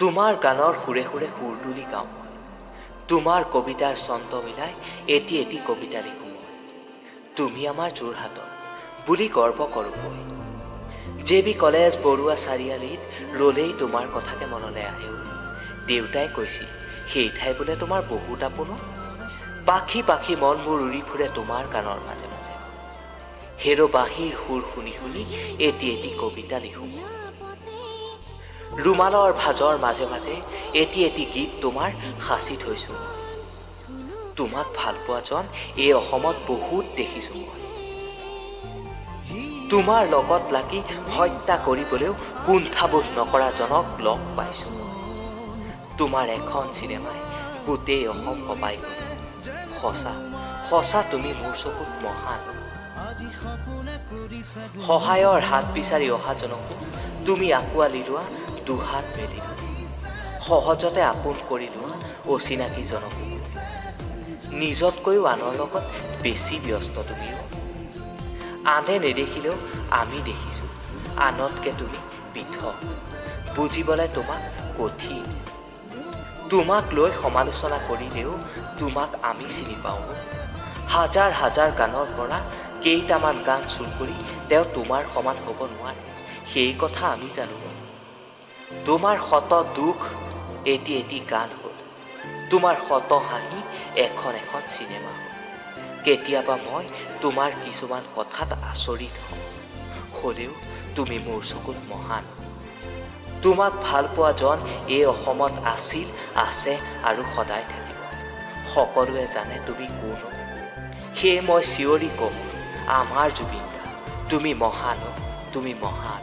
তোমাৰ গানৰ সুৰে সুৰে সুৰ তুলি গাওঁ মই। তোমাৰ কবিতাৰ ছন্দ মিলাই এটি এটি কবিতা লিখোঁ মই। তুমি আমাৰ যোৰহাটৰ বুলি গৰ্ব কৰোঁ মই। JB কলেজ বৰুৱা চাৰিআলিত ৰ'লেই তোমাৰ কথাকে মনলৈ আহে। দেউতাই কৈছিল সেই ঠাই বোলে তোমাৰ বহুত আপোনো। পাখি পাখি মনবোৰ উৰি ফুৰে তোমাৰ গানৰ মাজে মাজে। হেৰ' বাঁহীৰ সুৰ শুনি শুনি এটি এটি কবিতা লিখোঁ মই। ৰুমালৰ ভাজৰ মাজে মাজে এটি এটি গীত তোমাৰ সাঁচি থৈছোঁ মই। তোমাক ভাল পোৱাজন এই অসমত বহুত দেখিছোঁ মই। তোমাৰ লগত লাগি হত্যা কৰিবলৈও কুণ্ঠাবোধ নকৰাজনক লগ পাইছোঁ মই। তোমাৰ এখন চিনেমাই গোটেই অসম কঁপাই গ'ল। সঁচা সঁচা তুমি মোৰ চকুত মহান। সহায়ৰ হাত বিচাৰি অহাজনকো তুমি আঁকোৱালি লোৱা দুহাত মেলি। সহজতে আপোন কৰি লোৱা অচিনাকিজনকো। নিজতকৈও আনৰ লগত বেছি ব্যস্ত তুমিও। আনে নেদেখিলেও আমি দেখিছোঁ আনতকে তুমি পৃথক। বুজিবলৈ তোমাক কঠিন। তোমাক লৈ সমালোচনা কৰিলেও তোমাক আমি চিনি পাওঁ। হাজাৰ হাজাৰ গানৰ পৰা কেইটামান গান চুৰ কৰি তেওঁ তোমাৰ সমান হ'ব নোৱাৰে, সেই কথা আমি জানো। তোমাৰ শত দুখ এটি এটি গান হ'ল, তোমাৰ শত হাঁহি এখন এখন চিনেমা হ'ল। কেতিয়াবা মই তোমাৰ কিছুমান কথাত আচৰিত হওঁ, হ'লেও তুমি মোৰ চকুত মহান। তোমাক ভাল পোৱাজন এই অসমত আছিল, আছে আৰু সদায় থাকিব। সকলোৱে জানে তুমি কোন। সেয়ে মই চিঞৰি কওঁ আমাৰ জুবিন দা তুমি মহান, তুমি মহান।